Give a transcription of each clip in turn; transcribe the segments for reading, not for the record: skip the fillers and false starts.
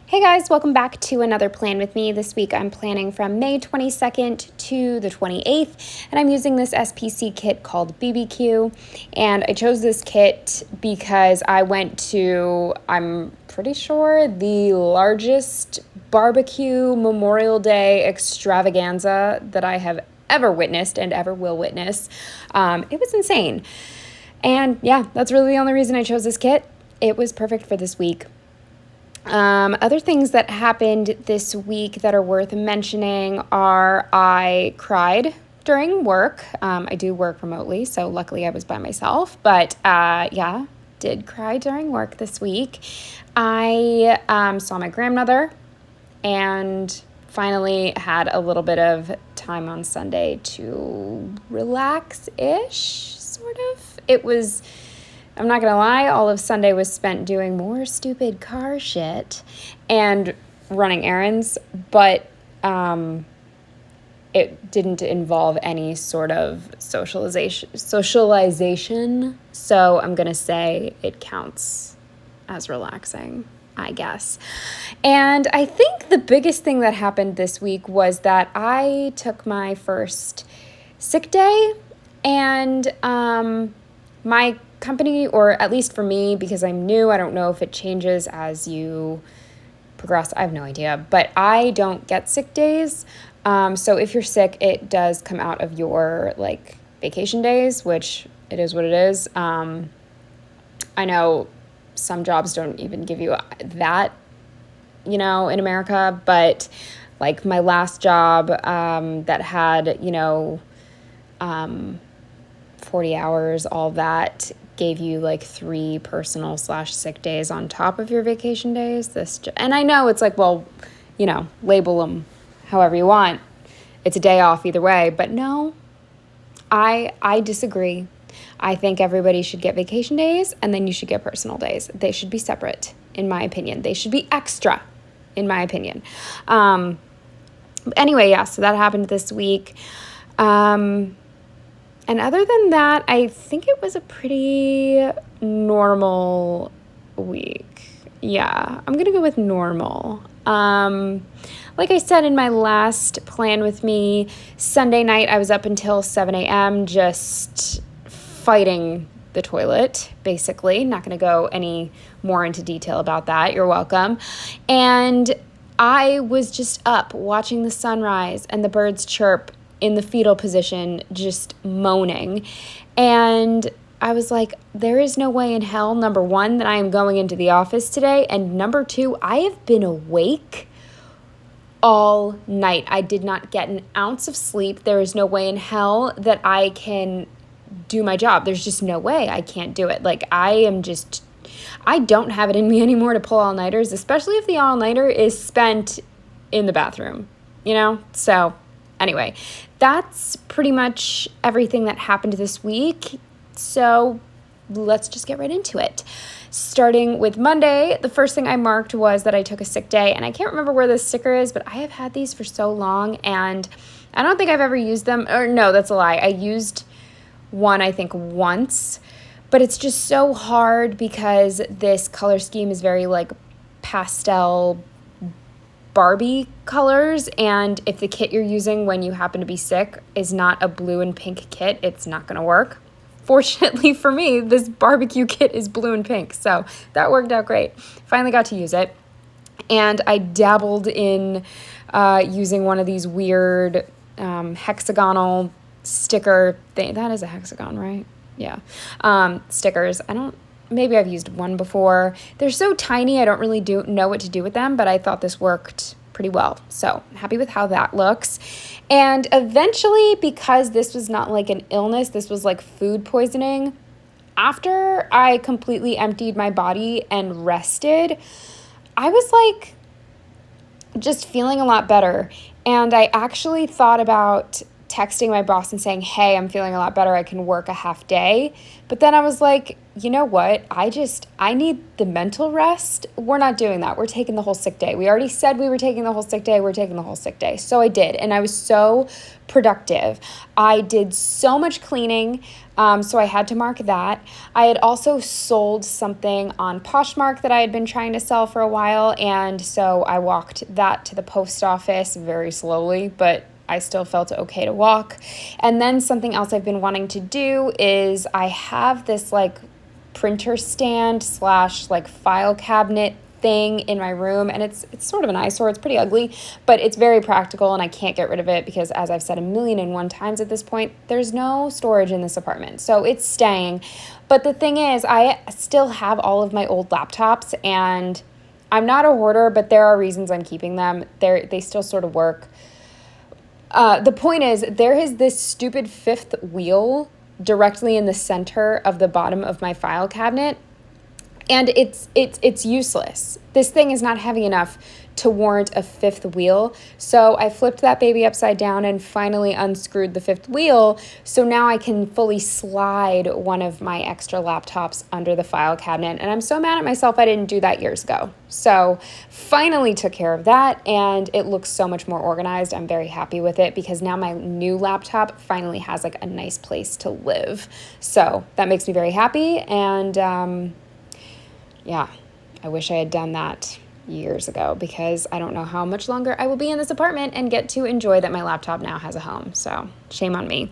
Hey guys, welcome back to another Plan with me. This week I'm planning from May 22nd to the 28th, and I'm using this SPC kit called BBQ. And I chose this kit because I went to, I'm pretty sure, the largest barbecue Memorial Day extravaganza that I have ever witnessed and ever will witness. It was insane. And yeah, that's really the only reason I chose this kit. It was perfect for this week. Other things that happened this week that are worth mentioning are I cried during work. I do work remotely, so luckily I was by myself, but did cry during work this week. I saw my grandmother and finally had a little bit of time on Sunday to relax-ish, sort of. I'm not going to lie, all of Sunday was spent doing more stupid car shit and running errands, but it didn't involve any sort of socialization, so I'm going to say it counts as relaxing, I guess. And I think the biggest thing that happened this week was that I took my first sick day, and my company, or at least for me, because I'm new, I don't know if it changes as you progress, I have no idea, but I don't get sick days. So if you're sick, it does come out of your vacation days, which it is what it is. I know some jobs don't even give you that, in America, but my last job that had, 40 hours, all that, gave you 3 personal / sick days on top of your vacation days. And I know it's label them however you want. It's a day off either way, but no, I disagree. I think everybody should get vacation days, and then you should get personal days. They should be separate, in my opinion. They should be extra, in my opinion. Anyway, yeah, so that happened this week. And other than that, I think it was a pretty normal week. Yeah, I'm going to go with normal. Like I said in my last Plan with me, Sunday night I was up until 7 a.m. just fighting the toilet, basically. Not going to go any more into detail about that. You're welcome. And I was just up watching the sunrise and the birds chirp in the fetal position, just moaning. And I was like, there is no way in hell, number one, that I am going into the office today. And number two, I have been awake all night. I did not get an ounce of sleep. There is no way in hell that I can do my job. There's just no way I can't do it. I don't have it in me anymore to pull all-nighters, especially if the all-nighter is spent in the bathroom, So anyway, that's pretty much everything that happened this week. So let's just get right into it. Starting with Monday, the first thing I marked was that I took a sick day, and I can't remember where this sticker is, but I have had these for so long, and I don't think I've ever used them. Or no, that's a lie. I used one, I think, once, but it's just so hard because this color scheme is very pastel Barbie colors, and if the kit you're using when you happen to be sick is not a blue and pink kit, it's not going to work. Fortunately for me, this barbecue kit is blue and pink, so that worked out great. Finally got to use it, and I dabbled in using one of these weird hexagonal sticker thing. That is a hexagon, right? Yeah. Stickers. Maybe I've used one before. They're so tiny, I don't really know what to do with them, but I thought this worked pretty well. So I'm happy with how that looks. And eventually, because this was not an illness, this was food poisoning, after I completely emptied my body and rested, I was just feeling a lot better. And I actually thought about texting my boss and saying, hey, I'm feeling a lot better. I can work a half day. But then I was like, you know what? I need the mental rest. We're not doing that. We're taking the whole sick day. We already said we were taking the whole sick day. We're taking the whole sick day. So I did. And I was so productive. I did so much cleaning. So I had to mark that. I had also sold something on Poshmark that I had been trying to sell for a while. And so I walked that to the post office very slowly, but I still felt okay to walk. And then something else I've been wanting to do is I have this like printer stand / like file cabinet thing in my room, and it's sort of an eyesore. It's pretty ugly, but it's very practical, and I can't get rid of it because, as I've said 1,000,001 times at this point, there's no storage in this apartment, so it's staying. But the thing is, I still have all of my old laptops, and I'm not a hoarder, but there are reasons I'm keeping them. They still sort of work. The point is, there is this stupid fifth wheel directly in the center of the bottom of my file cabinet, and it's useless. This thing is not heavy enough to warrant a fifth wheel. So I flipped that baby upside down and finally unscrewed the fifth wheel. So now I can fully slide one of my extra laptops under the file cabinet. And I'm so mad at myself I didn't do that years ago. So finally took care of that, and it looks so much more organized. I'm very happy with it because now my new laptop finally has like a nice place to live. So that makes me very happy. And yeah, I wish I had done that years ago because I don't know how much longer I will be in this apartment and get to enjoy that my laptop now has a home. So shame on me.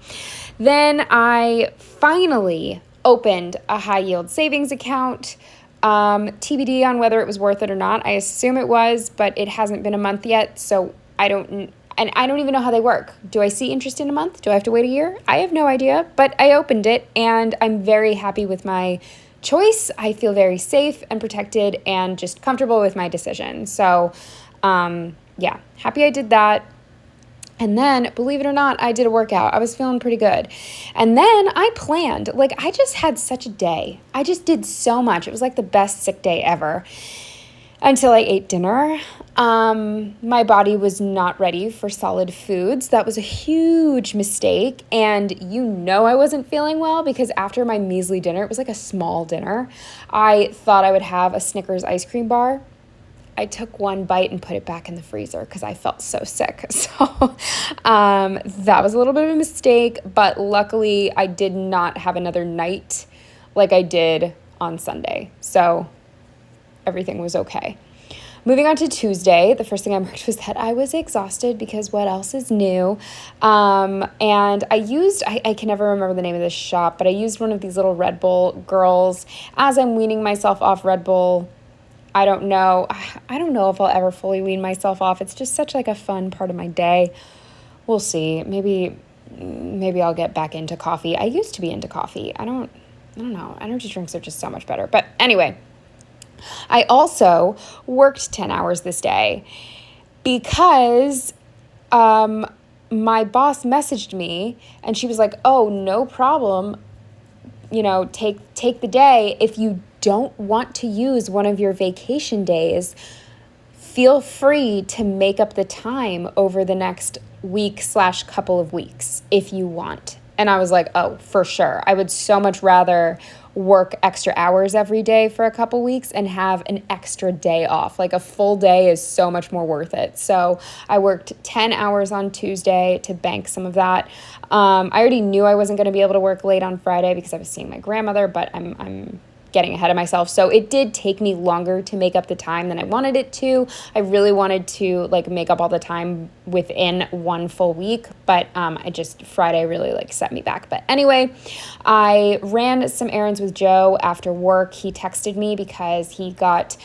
Then I finally opened a high yield savings account. TBD on whether it was worth it or not. I assume it was, but it hasn't been a month yet, so I don't even know how they work. Do I see interest in a month? Do I have to wait a year? I have no idea, but I opened it and I'm very happy with my choice. I feel very safe and protected and just comfortable with my decision. So, yeah, happy I did that. And then, believe it or not, I did a workout. I was feeling pretty good. And then I planned, I just had such a day. I just did so much. It was like the best sick day ever until I ate dinner. My body was not ready for solid foods. That was a huge mistake. And I wasn't feeling well because after my measly dinner, it was like a small dinner, I thought I would have a Snickers ice cream bar. I took one bite and put it back in the freezer because I felt so sick. So that was a little bit of a mistake, but luckily I did not have another night like I did on Sunday. So everything was okay. Moving on to Tuesday, the first thing I marked was that I was exhausted because what else is new? And I can never remember the name of this shop, but I used one of these little Red Bull girls as I'm weaning myself off Red Bull. I don't know if I'll ever fully wean myself off. It's just such like a fun part of my day. We'll see. Maybe I'll get back into coffee. I used to be into coffee. I don't know. Energy drinks are just so much better. But anyway, I also worked 10 hours this day because my boss messaged me and she was like, oh, no problem. Take the day. If you don't want to use one of your vacation days, feel free to make up the time over the next week / couple of weeks if you want. And I was like, oh, for sure. I would so much rather work extra hours every day for a couple weeks and have an extra day off. Like a full day is so much more worth it. So I worked 10 hours on Tuesday to bank some of that. I already knew I wasn't going to be able to work late on Friday because I was seeing my grandmother, but I'm getting ahead of myself. So it did take me longer to make up the time than I wanted it to. I really wanted to make up all the time within one full week, but Friday really set me back. But anyway, I ran some errands with Joe after work. He texted me because he got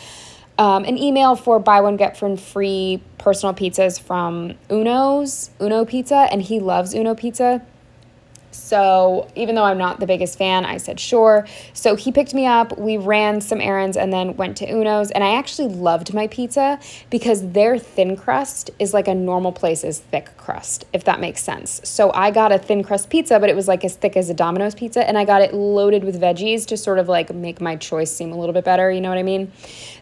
an email for buy one, get one free personal pizzas from Uno Pizza, and he loves Uno Pizza. So even though I'm not the biggest fan, I said sure. So he picked me up, we ran some errands, and then went to Uno's. And I actually loved my pizza because their thin crust is like a normal place's thick crust, if that makes sense. So I got a thin crust pizza, but it was as thick as a Domino's pizza, and I got it loaded with veggies to sort of make my choice seem a little bit better, you know what I mean?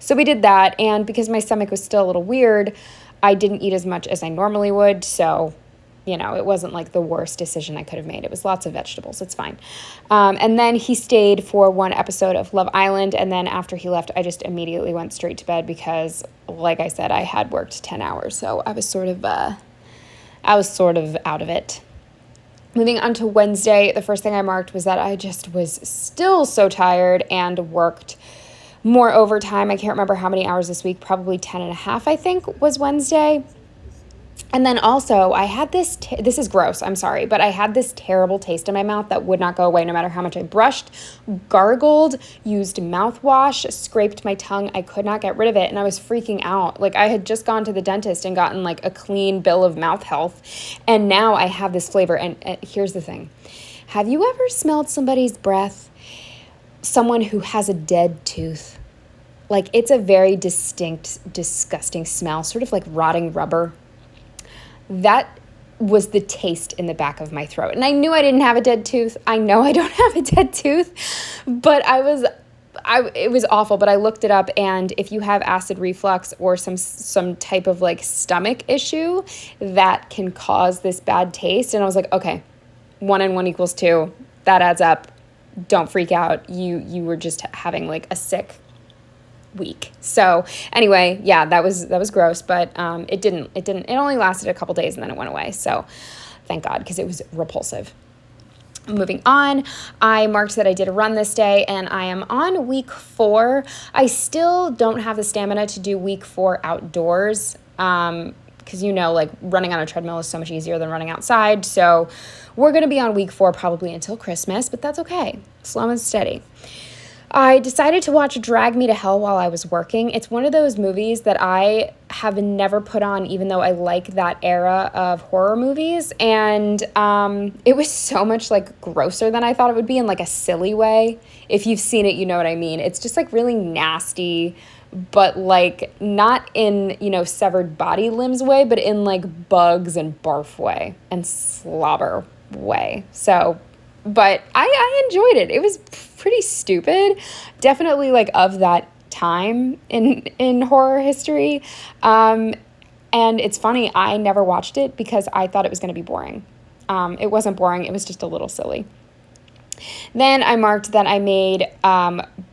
So we did that, and because my stomach was still a little weird, I didn't eat as much as I normally would, so it wasn't like the worst decision I could have made. It was lots of vegetables. It's fine. And then he stayed for one episode of Love Island. And then after he left, I just immediately went straight to bed because, like I said, I had worked 10 hours. So I was sort of out of it. Moving on to Wednesday, the first thing I marked was that I just was still so tired and worked more overtime. I can't remember how many hours this week, probably 10 and a half, I think, was Wednesday. And then also I had this is gross, I'm sorry, but I had this terrible taste in my mouth that would not go away no matter how much I brushed, gargled, used mouthwash, scraped my tongue. I could not get rid of it, and I was freaking out. Like, I had just gone to the dentist and gotten like a clean bill of mouth health, and now I have this flavor. And here's the thing. Have you ever smelled somebody's breath? Someone who has a dead tooth. Like, it's a very distinct, disgusting smell, sort of like rotting rubber. That was the taste in the back of my throat. And I knew I didn't have a dead tooth. I know I don't have a dead tooth, but it was awful. But I looked it up, and if you have acid reflux or some type of like stomach issue, that can cause this bad taste. And I was like, okay, 1 and 1 equals 2. That adds up. Don't freak out. You were just having like a sick week. So anyway, yeah, that was gross, but it only lasted a couple days and then it went away. So thank God, because it was repulsive. Moving on, I marked that I did a run this day, and I am on week 4. I still don't have the stamina to do week 4 outdoors, because like running on a treadmill is so much easier than running outside. So we're going to be on week 4 probably until Christmas, but that's okay. Slow and steady. I decided to watch Drag Me to Hell while I was working. It's one of those movies that I have never put on, even though I like that era of horror movies. And it was so much like grosser than I thought it would be, in like a silly way. If you've seen it, you know what I mean. It's just like really nasty, but like not in, severed body limbs way, but in like bugs and barf way and slobber way. So, but I enjoyed it. It was pretty stupid. Definitely like of that time in horror history. And it's funny, I never watched it because I thought it was going to be boring. It wasn't boring. It was just a little silly. Then I marked that I made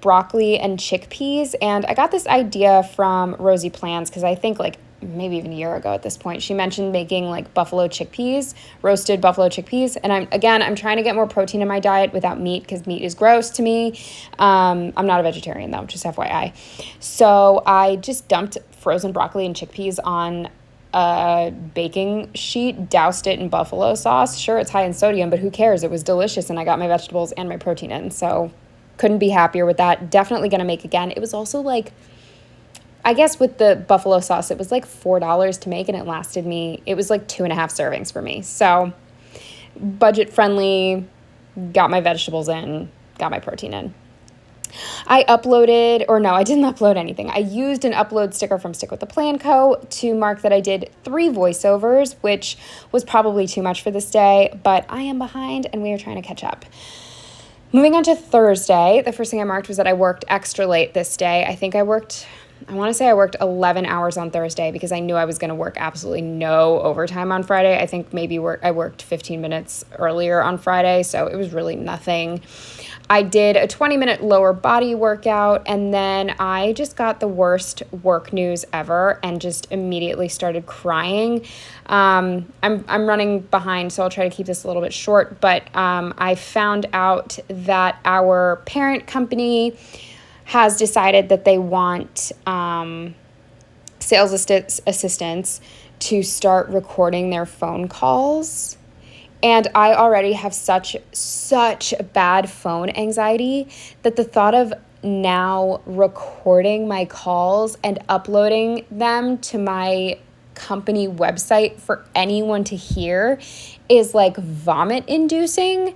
broccoli and chickpeas, and I got this idea from Rosie Plans because I think like maybe even a year ago at this point, she mentioned making like buffalo chickpeas, roasted buffalo chickpeas. And I'm trying to get more protein in my diet without meat because meat is gross to me. I'm not a vegetarian though, just FYI. So I just dumped frozen broccoli and chickpeas on a baking sheet, doused it in buffalo sauce. Sure, it's high in sodium, but who cares? It was delicious, and I got my vegetables and my protein in. So couldn't be happier with that. Definitely going to make again. It was also like, I guess with the buffalo sauce, it was like $4 to make, and it was like 2.5 servings for me. So budget friendly, got my vegetables in, got my protein in. I didn't upload anything. I used an upload sticker from Stick with the Plan Co. to mark that I did 3 voiceovers, which was probably too much for this day, but I am behind and we are trying to catch up. Moving on to Thursday, the first thing I marked was that I worked extra late this day. I want to say I worked 11 hours on Thursday because I knew I was going to work absolutely no overtime on Friday. I think maybe I worked 15 minutes earlier on Friday, so it was really nothing. I did a 20-minute lower body workout, and then I just got the worst work news ever and just immediately started crying. I'm running behind, so I'll try to keep this a little bit short, but I found out that our parent company has decided that they want sales assistants to start recording their phone calls. And I already have such bad phone anxiety that the thought of now recording my calls and uploading them to my company website for anyone to hear is like vomit inducing.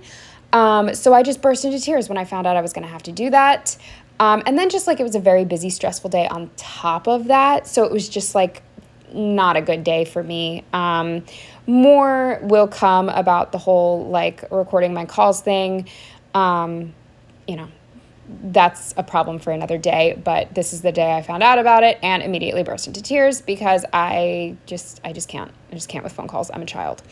So I just burst into tears when I found out I was going to have to do that. And then just like it was a very busy, stressful day on top of that. So it was just like not a good day for me. More will come about the whole like recording my calls thing. that's a problem for another day, but this is the day I found out about it and immediately burst into tears because I just can't. I just can't with phone calls. I'm a child.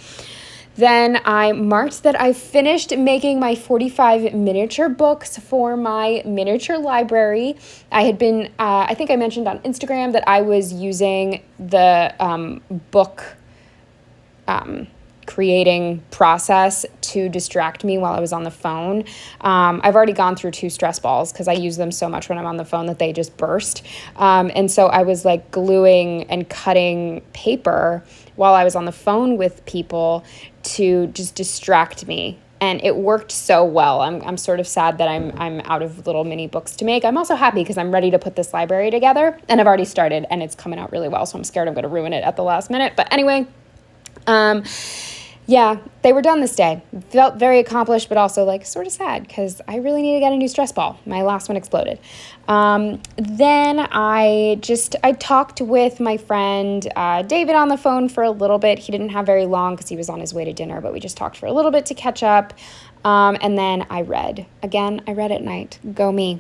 Then I marked that I finished making my 45 miniature books for my miniature library. I had been, I think I mentioned on Instagram that I was using the book creating process to distract me while I was on the phone. I've already gone through 2 stress balls because I use them so much when I'm on the phone that they just burst. And so I was like gluing and cutting paper while I was on the phone with people to just distract me. And it worked so well. I'm sort of sad that I'm out of little mini books to make. I'm also happy because I'm ready to put this library together, and I've already started and it's coming out really well. So I'm scared I'm going to ruin it at the last minute. But anyway, yeah, they were done this day. Felt very accomplished, but also like sort of sad because I really need to get a new stress ball. My last one exploded. Then I talked with my friend David on the phone for a little bit. He didn't have very long because he was on his way to dinner, but we just talked for a little bit to catch up. And then I read. Again, I read at night. Go me.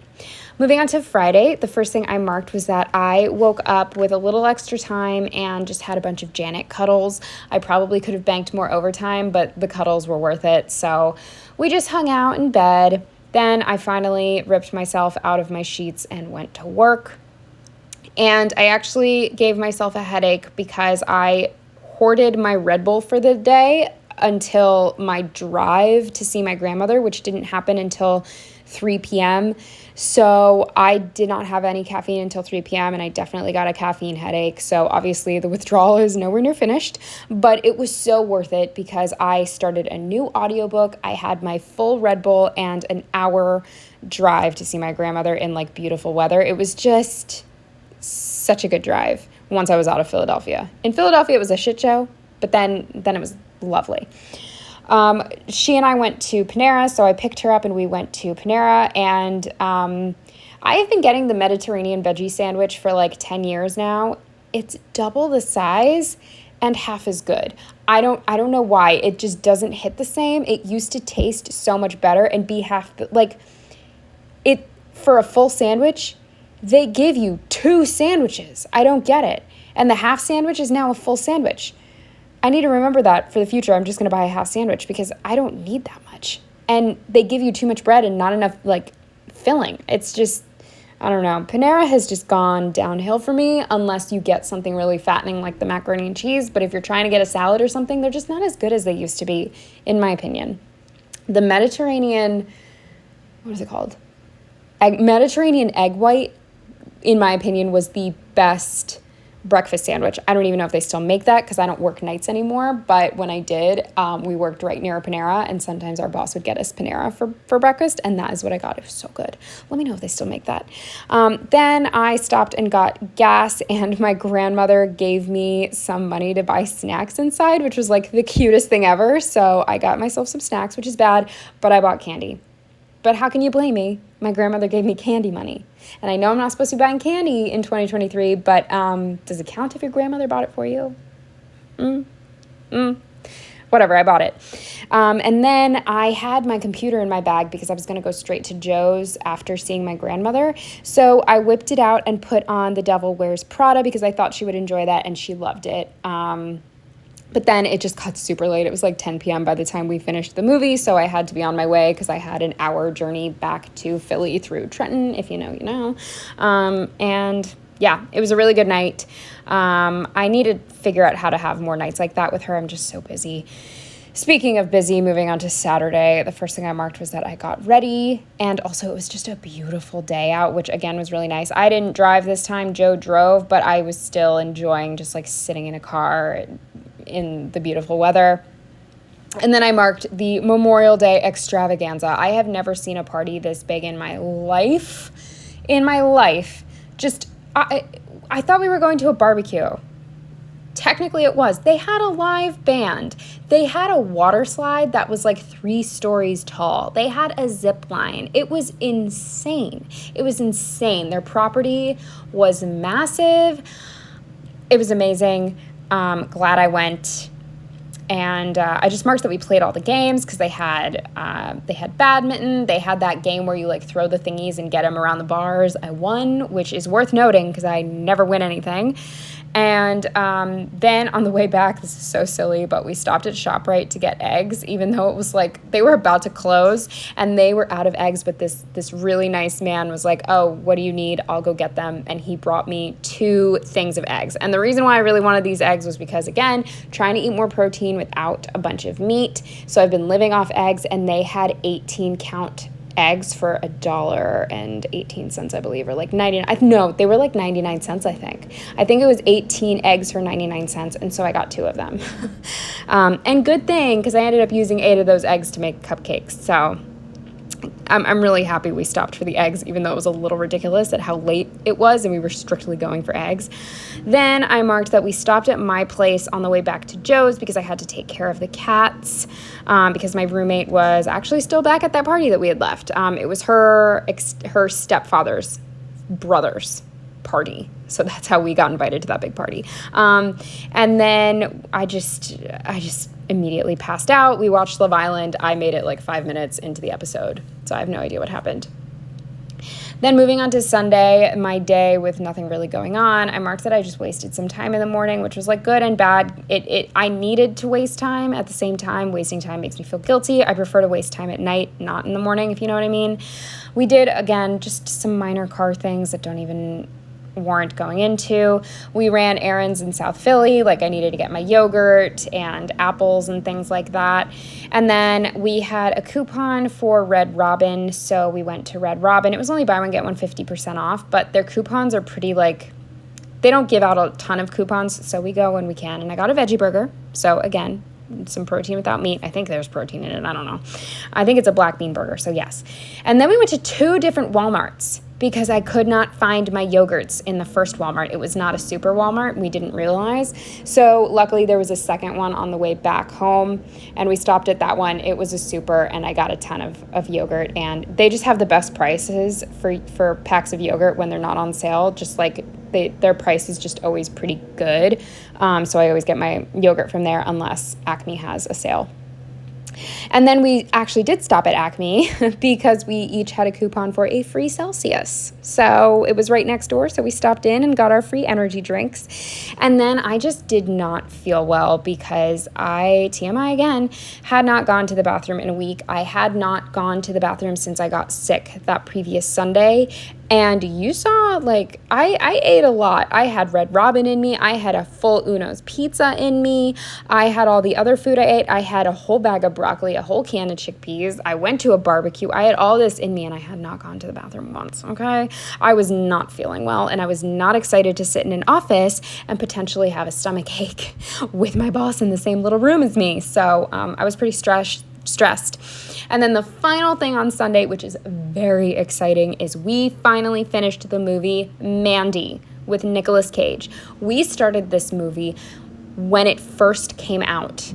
Moving on to Friday, the first thing I marked was that I woke up with a little extra time and just had a bunch of Janet cuddles. I probably could have banked more overtime, but the cuddles were worth it. So we just hung out in bed. Then I finally ripped myself out of my sheets and went to work. And I actually gave myself a headache because I hoarded my Red Bull for the day until my drive to see my grandmother, which didn't happen until 3 p.m. So I did not have any caffeine until 3 p.m. and I definitely got a caffeine headache. So obviously the withdrawal is nowhere near finished, but it was so worth it because I started a new audiobook. I had my full Red Bull and an hour drive to see my grandmother in like beautiful weather. It was just such a good drive once I was out of Philadelphia. In Philadelphia, it was a shit show, but then it was lovely. She and I went to Panera, so I picked her up and we went to Panera, and I have been getting the Mediterranean veggie sandwich for like 10 years now. It's double the size and half as good. I don't know why. It just doesn't hit the same. It used to taste so much better and be half like it for a full sandwich. They give you 2 sandwiches. I don't get it. And the half sandwich is now a full sandwich. I need to remember that for the future. I'm just going to buy a half sandwich because I don't need that much. And they give you too much bread and not enough like filling. It's just, I don't know. Panera has just gone downhill for me unless you get something really fattening like the macaroni and cheese. But if you're trying to get a salad or something, they're just not as good as they used to be, in my opinion. The Mediterranean, what is it called? Mediterranean egg white, in my opinion, was the best breakfast sandwich. I don't even know if they still make that because I don't work nights anymore. But when I did, we worked right near a Panera, and sometimes our boss would get us Panera for breakfast, and that is what I got. It was so good. Let me know if they still make that. Then I stopped and got gas, and my grandmother gave me some money to buy snacks inside, which was like the cutest thing ever. So I got myself some snacks, which is bad, but I bought candy. But how can you blame me? My grandmother gave me candy money. And I know I'm not supposed to be buying candy in 2023, but does it count if your grandmother bought it for you? Whatever, I bought it. And then I had my computer in my bag because I was going to go straight to Joe's after seeing my grandmother. So I whipped it out and put on The Devil Wears Prada because I thought she would enjoy that, and she loved it. But then it just got super late. It was like 10 p.m. by the time we finished the movie, so I had to be on my way because I had an hour journey back to Philly through Trenton. If you know, you know. And yeah, it was a really good night. I need to figure out how to have more nights like that with her. I'm just so busy. Speaking of busy, moving on to Saturday, the first thing I marked was that I got ready, and also it was just a beautiful day out, which again was really nice. I didn't drive this time. Joe drove, but I was still enjoying just like sitting in a car in the beautiful weather. And then I marked the Memorial Day extravaganza. I have never seen a party this big in my life. Just, I thought we were going to a barbecue. Technically it was. They had a live band. They had a water slide that was like 3 stories tall. They had a zip line. It was insane. Their property was massive. It was amazing. Glad I went. And I just marked that we played all the games because they had badminton. They had that game where you like throw the thingies and get them around the bars. I won, which is worth noting because I never win anything. And then on the way back, this is so silly, but we stopped at ShopRite to get eggs, even though it was like they were about to close and they were out of eggs. But this really nice man was like, oh, what do you need? I'll go get them. And he brought me 2 things of eggs. And the reason why I really wanted these eggs was because, again, trying to eat more protein without a bunch of meat. So I've been living off eggs, and they had 18 count eggs for $1.18, I believe, or like 99. No, they were like 99 cents, I think. I think it was 18 eggs for 99 cents, and so I got 2 of them. And good thing, because I ended up using 8 of those eggs to make cupcakes. So I'm really happy we stopped for the eggs, even though it was a little ridiculous at how late it was and we were strictly going for eggs. Then I marked that we stopped at my place on the way back to Joe's because I had to take care of the cats, because my roommate was actually still back at that party that we had left. It was her stepfather's brother's party. So that's how we got invited to that big party. And then I just immediately passed out. We watched Love Island. I made it like 5 minutes into the episode, so I have no idea what happened. Then moving on to Sunday, my day with nothing really going on, I marked that I just wasted some time in the morning, which was like good and bad. I needed to waste time. At the same time, wasting time makes me feel guilty. I prefer to waste time at night, not in the morning, if you know what I mean. We did, again, just some minor car things that don't even warrant going into. We ran errands in South Philly, like I needed to get my yogurt and apples and things like that. And then we had a coupon for Red Robin, so we went to Red Robin. It was only buy one, get one 50% off, but their coupons are pretty like, they don't give out a ton of coupons, so we go when we can. And I got a veggie burger, so again, some protein without meat. I think there's protein in it, I don't know. I think it's a black bean burger, so yes. And then we went to 2 different Walmarts, because I could not find my yogurts in the first Walmart. It was not a super Walmart. We didn't realize. So luckily there was a second one on the way back home, and we stopped at that one. It was a super, and I got a ton of yogurt, and they just have the best prices for packs of yogurt when they're not on sale. Just like their price is just always pretty good. So I always get my yogurt from there unless Acme has a sale. And then we actually did stop at Acme because we each had a coupon for a free Celsius. So it was right next door, so we stopped in and got our free energy drinks. And then I just did not feel well because TMI again, had not gone to the bathroom in a week. I had not gone to the bathroom since I got sick that previous Sunday. And you saw, like, I ate a lot. I had Red Robin in me. I had a full Uno's pizza in me. I had all the other food I ate. I had a whole bag of broccoli, a whole can of chickpeas. I went to a barbecue. I had all this in me, and I had not gone to the bathroom once, okay? I was not feeling well, and I was not excited to sit in an office and potentially have a stomach ache with my boss in the same little room as me. So I was pretty stressed. And then the final thing on Sunday, which is very exciting, is we finally finished the movie Mandy with Nicolas Cage. We started this movie when it first came out,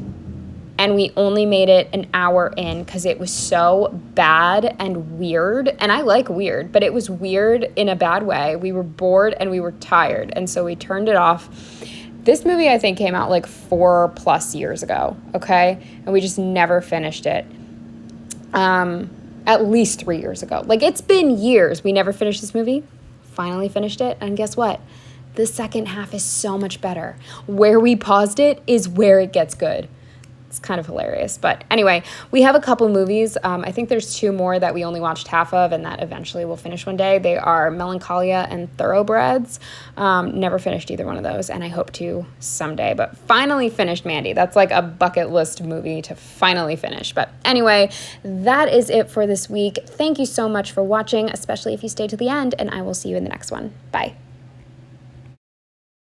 and we only made it an hour in because it was so bad and weird. And I like weird, but it was weird in a bad way. We were bored and we were tired, and so we turned it off. This movie, I think, came out like 4+ years ago, okay? And we just never finished it. At least 3 years ago. Like, it's been years. We never finished this movie. Finally finished it. And guess what? The second half is so much better. Where we paused it is where it gets good. It's kind of hilarious. But anyway, we have a couple movies. I think there's 2 more that we only watched half of and that eventually we'll finish one day. They are Melancholia and Thoroughbreds. Never finished either one of those, and I hope to someday. But finally finished Mandy. That's like a bucket list movie to finally finish. But anyway, that is it for this week. Thank you so much for watching, especially if you stay to the end, and I will see you in the next one. Bye.